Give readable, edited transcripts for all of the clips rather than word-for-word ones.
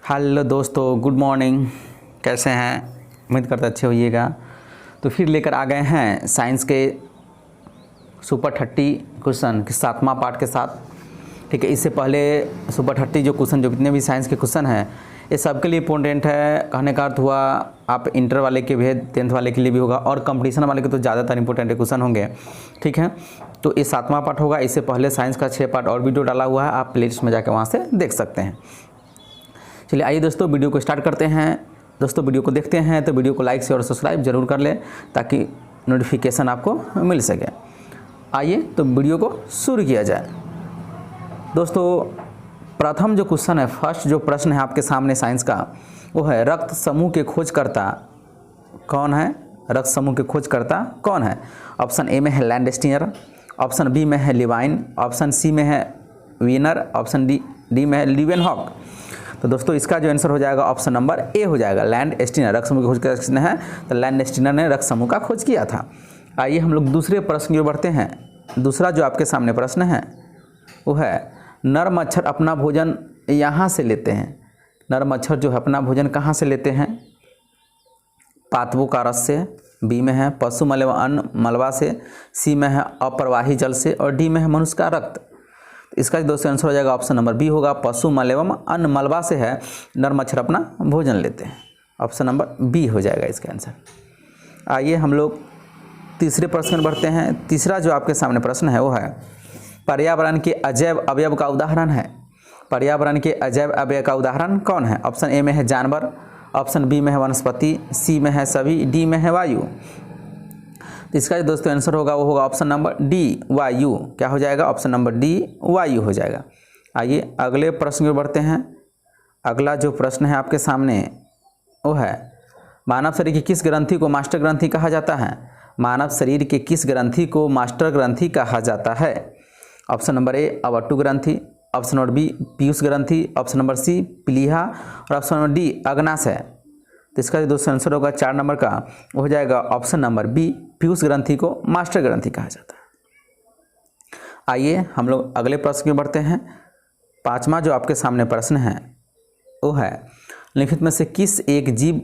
Hello दोस्तों, good morning. कैसे हैं? उम्मीद करते अच्छे होइएगा। तो फिर लेकर आ गए हैं साइंस के सुपर 30 क्वेश्चन के 7वां पार्ट के साथ। ठीक है, इससे पहले सुपर 30 जो क्वेश्चन जो जितने भी साइंस के क्वेश्चन हैं ये सबके लिए इम्पोर्टेंट है। कहने का अर्थ हुआ आप इंटर वाले के भी, 10th वाले के लिए भी होगा और कंपटीशन वाले के तो ज़्यादातर इंपॉर्टेंट क्वेश्चन होंगे। ठीक है, तो ये 7वां पार्ट होगा। इससे पहले साइंस का 6 पार्ट और वीडियो डाला हुआ है, आप प्लेलिस्ट में जाकर वहाँ से देख सकते हैं। चलिए आइए दोस्तों वीडियो को स्टार्ट करते हैं। दोस्तों वीडियो को देखते हैं तो वीडियो को लाइक शेयर और सब्सक्राइब जरूर कर लें ताकि नोटिफिकेशन आपको मिल सके। आइए तो वीडियो को शुरू किया जाए। दोस्तों प्रथम जो क्वेश्चन है, फर्स्ट जो प्रश्न है आपके सामने साइंस का, वो है रक्त समूह के खोजकर्ता कौन है? रक्त समूह के खोजकर्ता कौन है? ऑप्शन ए में है लैंडस्टीनर, ऑप्शन बी में है लिवाइन, ऑप्शन सी में है वीनर, ऑप्शन डी में है लीवेनहॉक। तो दोस्तों इसका जो आंसर हो जाएगा ऑप्शन नंबर ए हो जाएगा, लैंडस्टीनर। रक्त समूह की खोज किसने है? तो लैंडस्टीनर ने रक्त समूह का खोज किया था। आइए हम लोग दूसरे प्रश्न की ओर बढ़ते हैं। दूसरा जो आपके सामने प्रश्न है वो है नर मच्छर अपना भोजन यहाँ से लेते हैं। नर मच्छर जो है अपना भोजन कहाँ से लेते हैं? पातवों का रस से, बी में है पशु मल व अन्न मलबा से, सी में है अप्रवाही जल से और डी में है मनुष्य का रक्त। इसका दोस्तों आंसर हो जाएगा ऑप्शन नंबर बी होगा, पशु मल एवं अन्न मलबा से है नर मच्छर अपना भोजन लेते हैं। ऑप्शन नंबर बी हो जाएगा इसका आंसर। आइए हम लोग तीसरे प्रश्न बढ़ते हैं। तीसरा जो आपके सामने प्रश्न है वो है पर्यावरण के अजैव अवयव का उदाहरण है। पर्यावरण के अजैव अवयव का उदाहरण कौन है? ऑप्शन ए में है जानवर, ऑप्शन बी में है वनस्पति, सी में है सभी, डी में है वायु। इसका जो दोस्तों आंसर होगा वो होगा ऑप्शन नंबर डी वायु। क्या हो जाएगा? ऑप्शन नंबर डी वायु हो जाएगा। आइए अगले प्रश्न में बढ़ते हैं। अगला जो प्रश्न है आपके सामने वो है मानव शरीर की किस ग्रंथि को मास्टर ग्रंथि कहा जाता है? मानव शरीर के किस ग्रंथि को मास्टर ग्रंथि कहा जाता है? ऑप्शन नंबर ए अवट्टु ग्रंथि, ऑप्शन नंबर बी पीयूष ग्रंथि, ऑप्शन नंबर सी प्लीहा और ऑप्शन नंबर डी अग्नाशय। तो इसका जो दोस्तों आंसर होगा 4 नंबर का वो हो जाएगा ऑप्शन नंबर बी पीयूष ग्रंथि को मास्टर ग्रंथि कहा जाता है। आइए हम लोग अगले प्रश्न में बढ़ते हैं। 5वां जो आपके सामने प्रश्न है वो है निम्नलिखित में से किस एक जीव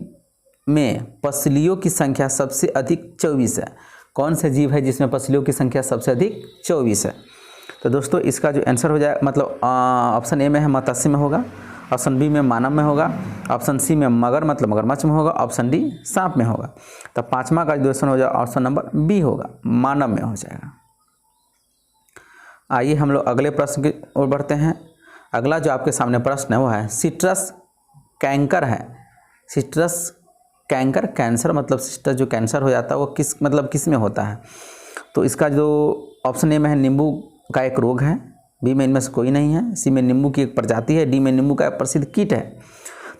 में पसलियों की संख्या सबसे अधिक 24 है? कौन से जीव है जिसमें पसलियों की संख्या सबसे अधिक 24 है? तो दोस्तों इसका जो आंसर हो जाए मतलब ऑप्शन ए में है मत्स्य में होगा, ऑप्शन बी में मानव में होगा, ऑप्शन सी में मगर मतलब मगरमच्छ में होगा, ऑप्शन डी सांप में होगा। तो 5वां का जो क्वेश्चन हो जाएगा ऑप्शन नंबर बी होगा, मानव में हो जाएगा। आइए हम लोग अगले प्रश्न की ओर बढ़ते हैं। अगला जो आपके सामने प्रश्न है वो है सिट्रस कैंकर है। सिट्रस कैंकर कैंसर मतलब सिट्रस जो कैंसर हो जाता है वो किस में होता है? तो इसका जो ऑप्शन ए में है नींबू का एक रोग है, बी में इनमें से कोई नहीं है, सी में नींबू की एक प्रजाति है, डी में नींबू का एक प्रसिद्ध कीट है।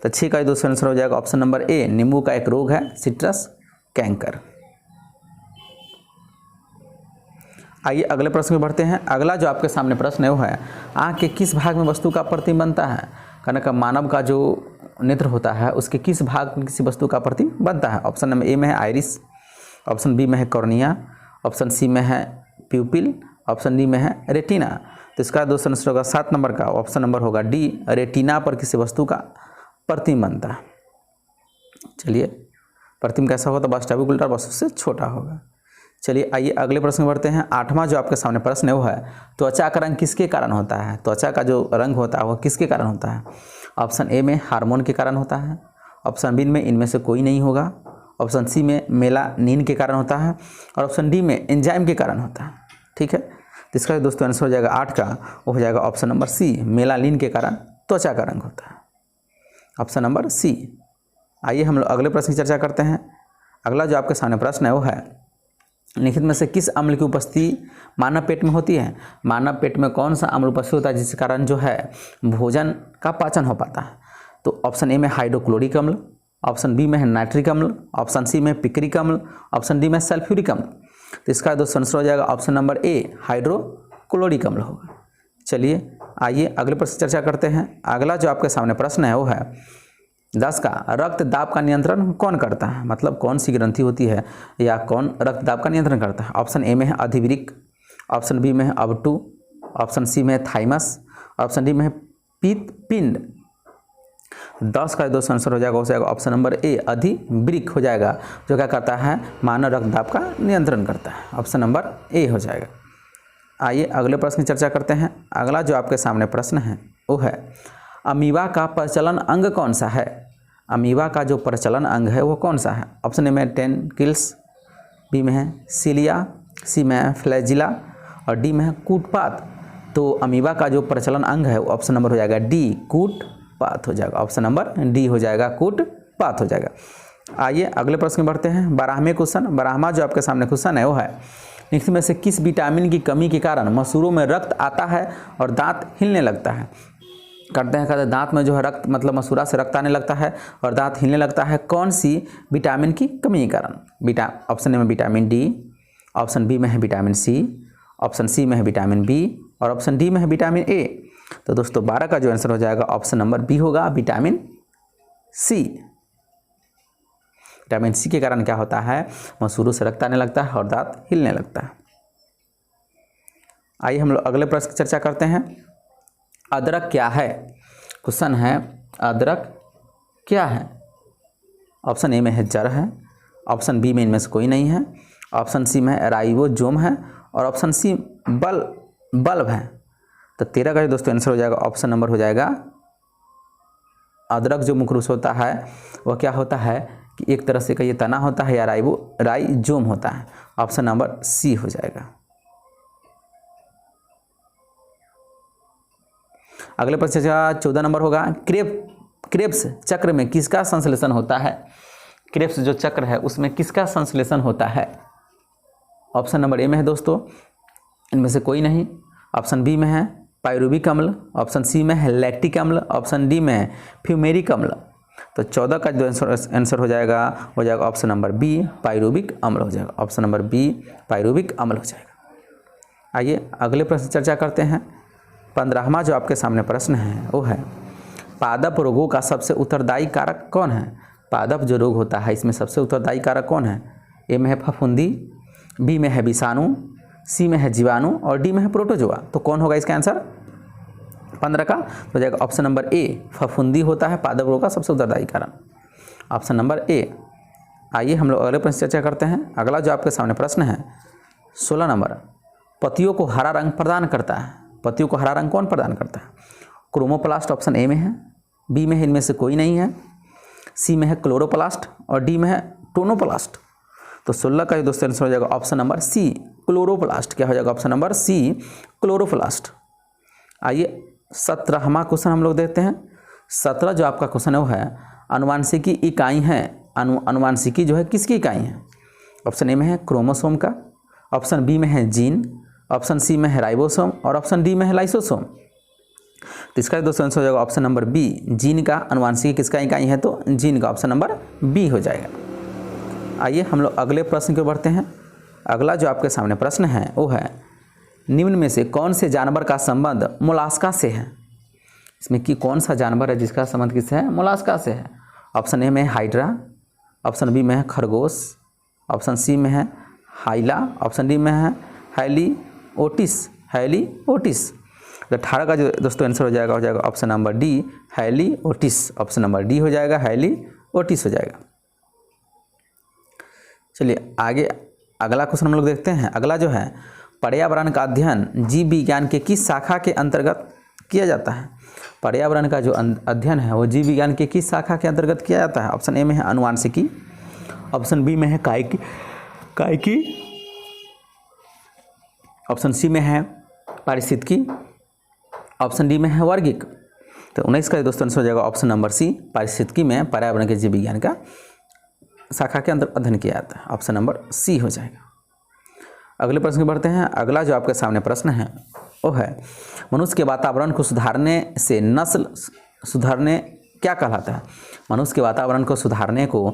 तो 6 का दोस्तों आंसर हो जाएगा ऑप्शन नंबर ए नींबू का एक रोग है सिट्रस कैंकर। आइए अगले प्रश्न में बढ़ते हैं। अगला जो आपके सामने प्रश्न है वो है आँख के किस भाग में वस्तु का प्रतिबिंब बनता है? कहने का मानव का जो नेत्र होता है उसके किस भाग में किसी वस्तु का प्रतिबिंब बनता है? ऑप्शन नंबर ए में है आइरिस, ऑप्शन बी में है कॉर्निया, ऑप्शन सी में है प्यूपिल, ऑप्शन डी में है रेटिना। तो इसका दोस्तों आंसर होगा 7 नंबर का ऑप्शन नंबर होगा डी रेटिना पर किसी वस्तु का प्रतिबिंब बनता है। चलिए प्रतिबिंब कैसा होगा? तो वास्तविक उल्टा वस्तु से छोटा होगा। चलिए आइए अगले प्रश्न में बढ़ते हैं। 8वां जो आपके सामने प्रश्न है वो है त्वचा का रंग किसके कारण होता है? त्वचा का जो रंग होता है वो किसके कारण होता है? ऑप्शन ए में हार्मोन के कारण होता है, ऑप्शन बी में इनमें से कोई नहीं होगा, ऑप्शन सी में मेलानिन के कारण होता है और ऑप्शन डी में एंजाइम के कारण होता है। ठीक है, तो इसका दोस्तों आंसर हो जाएगा 8 का वो हो जाएगा ऑप्शन नंबर सी मेलानिन के कारण त्वचा का रंग होता है। Option number C. आइए हम लोग अगले प्रश्न की चर्चा करते हैं। अगला जो आपके सामने प्रश्न है वो है निम्नलिखित में से किस अम्ल की उपस्थिति मानव पेट में होती है? मानव पेट में कौन सा अम्ल उपस्थित होता है जिसके कारण जो है भोजन का पाचन हो पाता है? तो ऑप्शन ए में हाइड्रोक्लोरिक अम्ल, ऑप्शन बी में है नाइट्रिक अम्ल, ऑप्शन सी में पिक्रिक अम्ल, ऑप्शन डी में सल्फ्यूरिक अम्ल। तो इसका दोस्तों आंसर हो जाएगा ऑप्शन नंबर ए हाइड्रोक्लोरिक अम्ल होगा। चलिए आइए अगले प्रश्न चर्चा करते हैं। अगला जो आपके सामने प्रश्न है वो है 10 का रक्त दाब का नियंत्रण कौन करता है? मतलब कौन सी ग्रंथि होती है या कौन रक्त दाब का नियंत्रण करता है? ऑप्शन ए में है अधिवृक्क, ऑप्शन बी में है अवटु, ऑप्शन सी में है थाइमस, ऑप्शन डी में है पित्त पिंड। 10 का दोस्तों आंसर हो जाएगा ऑप्शन नंबर ए अधिवृक्क हो जाएगा, जो क्या करता है, मानव रक्तदाब का नियंत्रण करता है। ऑप्शन नंबर ए हो जाएगा। आइए अगले प्रश्न की चर्चा करते हैं। अगला जो आपके सामने प्रश्न है वो है, अमीबा का प्रचलन अंग कौन सा है? अमीबा का जो प्रचलन अंग है वो कौन सा है? ऑप्शन ए में टेंकिल्स, बी में है सिलिया, सी में है फ्लैजिला और डी में है कूटपात। तो अमीबा का जो प्रचलन अंग है वो ऑप्शन नंबर हो जाएगा डी, कूटपात हो जाएगा। ऑप्शन नंबर डी हो जाएगा, कूटपात हो जाएगा। आइए अगले प्रश्न में बढ़ते हैं। 12वें क्वेश्चन, 12वां जो आपके सामने क्वेश्चन है वो है, निम्न में से किस विटामिन की कमी के कारण मसूरों में रक्त आता है और दांत हिलने लगता है? करते हैं दांत में जो है रक्त, मतलब मसूरा से रक्त आने लगता है और दांत हिलने लगता है, कौन सी विटामिन की कमी के कारण? ऑप्शन ए में विटामिन डी, ऑप्शन बी में है विटामिन सी, ऑप्शन सी में है विटामिन बी और ऑप्शन डी में है विटामिन ए। तो दोस्तों 12 का जो आंसर हो जाएगा ऑप्शन नंबर बी होगा, विटामिन सी। विटामिन सी के कारण क्या होता है, मसूरों से रक्त आने लगता है और दांत हिलने लगता है। आइए हम लोग अगले प्रश्न की चर्चा करते हैं। अदरक क्या है? क्वेश्चन है अदरक क्या है? ऑप्शन ए में है जड़ है, ऑप्शन बी में इनमें से कोई नहीं है, ऑप्शन सी में राइबोसोम है और ऑप्शन सी बल्ब है। तो 13 का दोस्तों आंसर हो जाएगा ऑप्शन नंबर हो जाएगा, अदरक जो मुख्य रूप से होता है वह क्या होता है कि एक तरह से का ये तना होता है या राइजोम होता है। ऑप्शन नंबर सी हो जाएगा। अगले प्रश्न का 14 नंबर होगा, क्रेब्स चक्र में किसका संश्लेषण होता है? क्रेब्स जो चक्र है उसमें किसका संश्लेषण होता है? ऑप्शन नंबर ए में है दोस्तों इनमें से कोई नहीं, ऑप्शन बी में है पायरुविक अम्ल, ऑप्शन सी में है लैक्टिक अम्ल, ऑप्शन डी में है फ्यूमेरिक अम्ल। तो 14 का जो आंसर हो जाएगा ऑप्शन नंबर बी, पायरुविक अम्ल हो जाएगा। ऑप्शन नंबर बी, पायरुविक अम्ल हो जाएगा। आइए अगले प्रश्न चर्चा करते हैं। 15वां जो आपके सामने प्रश्न है वो है, पादप रोगों का सबसे उत्तरदायी कारक कौन है? पादप जो रोग होता है इसमें सबसे उत्तरदायी कारक कौन है? ए में है फफूंदी, बी में है विषाणु, सी में है जीवाणु और डी में है प्रोटोजोआ। तो कौन होगा इसका आंसर 15 का? तो जाएगा ऑप्शन नंबर ए, फफूंदी होता है पादप रोग का सबसे उत्तरदायी कारण। Option number A. आइए हम लोग अगले प्रश्न चर्चा करते हैं। अगला जो आपके सामने प्रश्न है 16 नंबर, पत्तियों को हरा रंग प्रदान करता है। पत्तियों को हरा रंग कौन प्रदान करता है? क्रोमोप्लास्ट ऑप्शन ए में है, बी में है इनमें से कोई नहीं है, सी में है क्लोरोप्लास्ट और डी में है टोनोप्लास्ट। तो 16 का दोस्तों आंसर हो जाएगा ऑप्शन नंबर सी, क्लोरोप्लास्ट। क्या हो जाएगा ऑप्शन नंबर सी, क्लोरोप्लास्ट। आइए 17वां क्वेश्चन हम लोग देखते हैं। 17 जो आपका क्वेश्चन है वो है, अनुवांशिकी इकाई है, अनुवांशिकी जो है किसकी इकाई है? ऑप्शन ए में है क्रोमोसोम का, ऑप्शन बी में है जीन, ऑप्शन सी में है राइबोसोम और ऑप्शन डी में है लाइसोसोम। तो इसका दोस्तों आंसर हो जाएगा ऑप्शन नंबर बी, जीन का अनुवांशिकी किसका इकाई है? तो जीन का। ऑप्शन नंबर बी हो जाएगा। आइए हम लोग अगले प्रश्न की ओर बढ़ते हैं। अगला जो आपके सामने प्रश्न है वो है, निम्न में से कौन से जानवर का संबंध मोलास्का से है? इसमें कि कौन सा जानवर है जिसका संबंध किससे है? मोलास्का से है। ऑप्शन ए में है हाइड्रा, ऑप्शन बी में है खरगोश, ऑप्शन सी में है हाइला, ऑप्शन डी में है हैलीओटिस। तो 18 का जो दोस्तों आंसर हो जाएगा option number D, Haliotis. Option number D हो जाएगा, हैलीओटिस हो जाएगा। चलिए आगे अगला क्वेश्चन हम लोग देखते हैं। अगला जो है, पर्यावरण का अध्ययन जीव विज्ञान के किस शाखा के अंतर्गत किया जाता है? पर्यावरण का जो अध्ययन है वो जीव विज्ञान के किस शाखा के अंतर्गत किया जाता है? ऑप्शन ए में है अनुवांशिकी, ऑप्शन बी में है कायिकी, ऑप्शन सी में है पारिस्थितिकी, ऑप्शन डी में है वर्गिक। तो 19 का दोस्तों आंसर हो जाएगा ऑप्शन नंबर सी, पारिस्थितिकी में पर्यावरण के जीव विज्ञान का शाखा के अंदर अध्ययन किया जाता है। ऑप्शन नंबर सी हो जाएगा। अगले प्रश्न में बढ़ते हैं। अगला जो आपके सामने प्रश्न है वो है, मनुष्य के वातावरण को सुधारने से नस्ल सुधारने क्या कहलाता है? मनुष्य के वातावरण को सुधारने को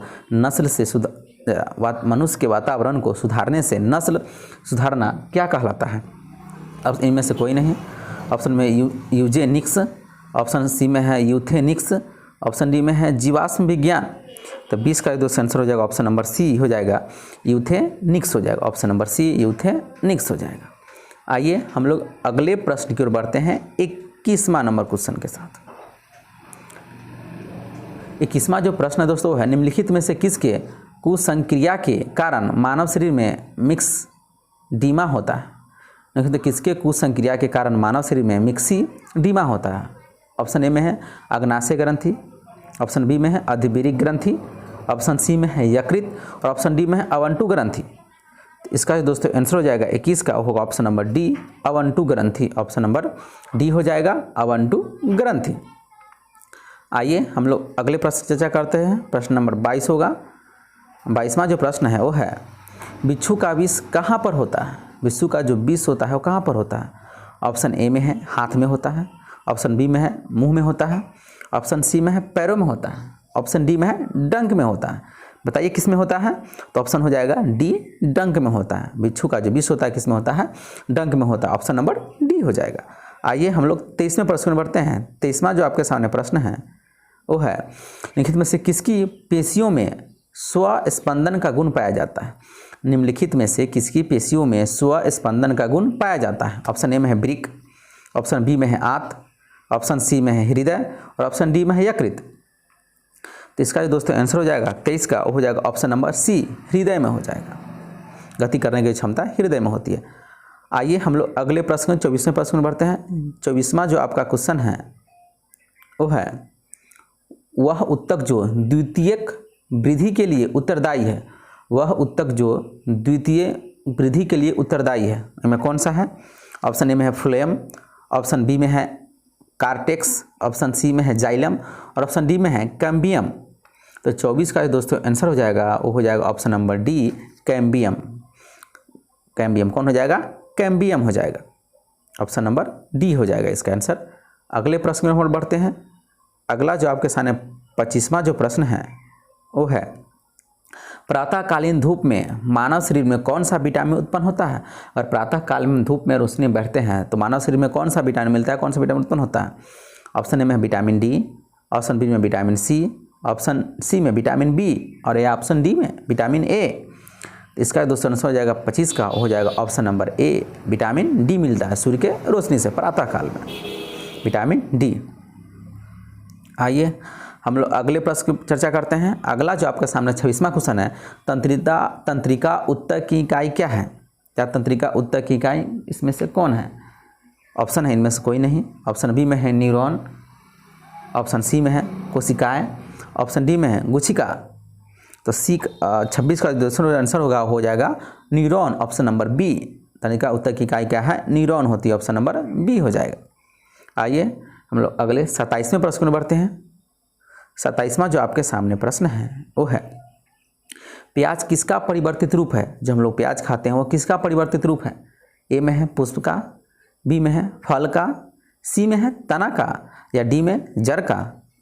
मनुष्य के वातावरण को सुधारने से नस्ल सुधारना क्या कहलाता है? अब इनमें से कोई नहीं। ऑप्शन में यूजेनिक्स, ऑप्शन सी में है यूथेनिक्स, ऑप्शन डी में है जीवाश्म विज्ञान। तो 20 का दोस्तों आंसर हो जाएगा ऑप्शन नंबर सी हो जाएगा, यूथेनिक्स हो जाएगा। ऑप्शन नंबर सी, यूथेनिक्स हो जाएगा। आइए हम लोग अगले प्रश्न की ओर बढ़ते हैं 21वां नंबर क्वेश्चन के साथ। 21वां जो प्रश्न है दोस्तों है निम्नलिखित में से किसके कुसंक्रिया के कारण मानव शरीर में मिक्सडीमा होता है। तो किसके कुसंक्रिया के कारण मानव शरीर में मिक्सीडीमा होता है। ऑप्शन ए में है अग्नाशय ग्रंथि, ऑप्शन बी में है अधिबीरिक ग्रंथि, ऑप्शन सी में है यकृत और ऑप्शन डी में है अवंटु ग्रंथि। तो इसका दोस्तों आंसर हो जाएगा 21 का होगा ऑप्शन नंबर डी अवंटु ग्रंथि। ऑप्शन नंबर डी हो जाएगा अवंटु ग्रंथि। आइए हम लोग अगले प्रश्न चर्चा करते हैं। प्रश्न नंबर 22 होगा। 22वां जो प्रश्न है वो है बिच्छू का विष कहाँ पर होता है। बिच्छू का जो विष होता है वो कहाँ पर होता है। ऑप्शन ए में है हाथ में होता है, ऑप्शन बी में है मुंह में होता है, ऑप्शन सी में है पैरों में होता है, ऑप्शन डी में है डंक में होता है। बताइए किस में होता है। तो ऑप्शन हो जाएगा डी डंक में होता है। बिच्छू का जो विष होता है किस में होता है, डंक में होता है। ऑप्शन नंबर डी हो जाएगा। आइए हम लोग 23वें प्रश्न में बढ़ते हैं। 23वां जो आपके सामने प्रश्न है वो है निम्नलिखित में से किसकी पेशियों में स्वस्पंदन का गुण पाया जाता है। निम्नलिखित में से किसकी पेशियों में स्वस्पंदन का गुण पाया जाता है। ऑप्शन ए में है वृक्क, ऑप्शन बी में है आंत, ऑप्शन सी में है हृदय और ऑप्शन डी में है यकृत। तो इसका जो दोस्तों आंसर हो जाएगा 23 का हो जाएगा ऑप्शन नंबर सी हृदय में हो जाएगा। गति करने की क्षमता हृदय में होती है। आइए हम लोग अगले प्रश्न 24वें प्रश्न में बढ़ते हैं। 24वां जो आपका क्वेश्चन है वो है वह उत्तक जो द्वितीयक वृद्धि के लिए उत्तरदायी है। वह उत्तक जो द्वितीय वृद्धि के लिए उत्तरदायी है इनमें कौन सा है। ऑप्शन ए में है फ्लोएम, ऑप्शन बी में है कार्टेक्स, ऑप्शन सी में है जाइलम और ऑप्शन डी में है कैम्बियम। तो 24 का दोस्तों आंसर हो जाएगा वो हो जाएगा option number D cambium. Cambium कौन हो जाएगा, कैम्बियम हो जाएगा। ऑप्शन नंबर डी हो जाएगा इसका आंसर। अगले प्रश्न में हम बढ़ते हैं। अगला जो आपके सामने 25वां जो प्रश्न है वो है प्रातःकालीन धूप में मानव शरीर में कौन सा विटामिन उत्पन्न होता है। अगर प्रातःकालीन धूप में रोशनी बैठते हैं तो मानव शरीर में कौन सा विटामिन मिलता है, कौन सा विटामिन उत्पन्न होता है। ऑप्शन ए में विटामिन डी, ऑप्शन बी में विटामिन सी, ऑप्शन सी में विटामिन बी और या ऑप्शन डी में विटामिन ए। इसका दोस्तों आंसर हो जाएगा 25 का हो जाएगा option number A vitamin D मिलता है सूर्य के रोशनी से प्रातःकाल में विटामिन डी। आइए हम लोग अगले प्रश्न की चर्चा करते हैं। अगला जो आपके सामने 26वां क्वेश्चन है तंत्रिका उत्तक की इकाई क्या है। क्या तंत्रिका उत्तक की इकाई इसमें से कौन है। ऑप्शन है इनमें से कोई नहीं। ऑप्शन बी में है न्यूरॉन, ऑप्शन सी में है कोशिकाएं, ऑप्शन डी में है गुच्छिका। तो सी 26 का जो आंसर होगा हो जाएगा न्यूरॉन। ऑप्शन नंबर बी तंत्रिका उत्तक की इकाई क्या है, न्यूरॉन होती है। ऑप्शन नंबर बी हो जाएगा। आइए हम लोग अगले 27वें प्रश्न में बढ़ते हैं। 27वां जो आपके सामने प्रश्न है वो है प्याज किसका परिवर्तित रूप है। जो हम लोग प्याज खाते हैं वो किसका परिवर्तित रूप है। ए में है पुष्प का, बी में है फल का, सी में है तना का या डी में जड़ का।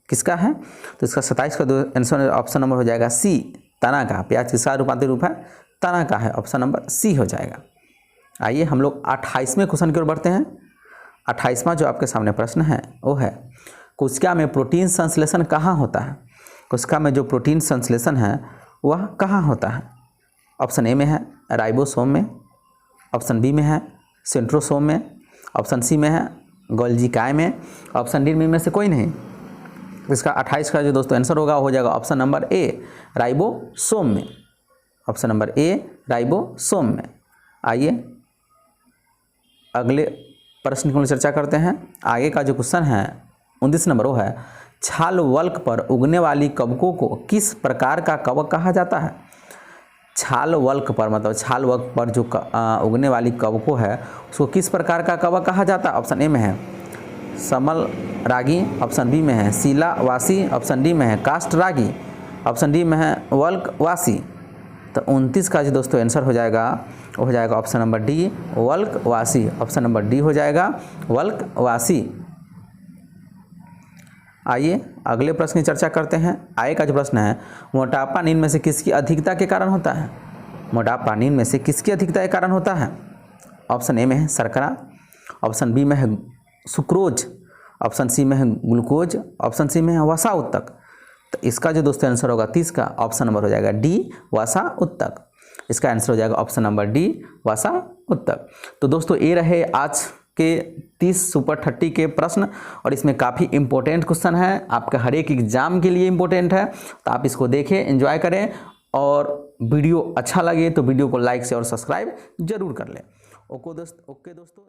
किसका है। तो इसका 27 का आंसर ऑप्शन नंबर हो जाएगा सी तना का। प्याज किसका रूपांतरित रूप है, तना का है। ऑप्शन नंबर सी हो जाएगा। आइए हम लोग 28वें क्वेश्चन की ओर बढ़ते हैं। 28वां जो आपके सामने प्रश्न है वो है कोशिका में प्रोटीन संश्लेषण कहाँ होता है। कोशिका में जो प्रोटीन संश्लेषण है वह कहाँ होता है। ऑप्शन ए में है राइबोसोम में, ऑप्शन बी में है सेंट्रोसोम में, ऑप्शन सी में है गोल्गी काय में, ऑप्शन डी में से कोई नहीं। इसका 28 का जो दोस्तों आंसर होगा हो जाएगा ऑप्शन नंबर ए राइबोसोम में। ऑप्शन नंबर ए राइबोसोम में। आइए अगले प्रश्न की चर्चा करते हैं। आगे का जो क्वेश्चन है 29 नंबर वो है छाल वल्क पर उगने वाली कवकों को किस प्रकार का कवक कहा जाता है। छाल वल्क पर मतलब छाल वल्क पर जो उगने वाली कवकों है उसको किस प्रकार का कवक कहा जाता है। ऑप्शन ए में है समल रागी, ऑप्शन बी में है शिलावासी, ऑप्शन डी में है काष्ठ रागी, ऑप्शन डी में है वल्क वासी। तो 29 का जो दोस्तों आंसर हो जाएगा वो हो जाएगा ऑप्शन नंबर डी वल्क वासी। ऑप्शन नंबर डी हो जाएगा वल्क वासी। आइए अगले प्रश्न की चर्चा करते हैं। आगे का जो प्रश्न है मोटापा नींद में से किसकी अधिकता के कारण होता है। मोटापा नींद में से किसकी अधिकता के कारण होता है। ऑप्शन ए में है शर्करा, ऑप्शन बी में है सुक्रोज, ऑप्शन सी में है ग्लूकोज, ऑप्शन सी में है वसा उत्तक। तो इसका जो दोस्तों आंसर होगा 30 का ऑप्शन नंबर हो जाएगा डी वसा उत्तक। इसका आंसर हो जाएगा ऑप्शन नंबर डी वसा उत्तक। तो दोस्तों ये रहे आज के 30 सुपर 30 के प्रश्न, और इसमें काफ़ी इंपॉर्टेंट क्वेश्चन है, आपका हर एक एग्जाम के लिए इंपॉर्टेंट है। तो आप इसको देखें, एंजॉय करें, और वीडियो अच्छा लगे तो वीडियो को लाइक से और सब्सक्राइब जरूर कर लें। ओके दोस्तों।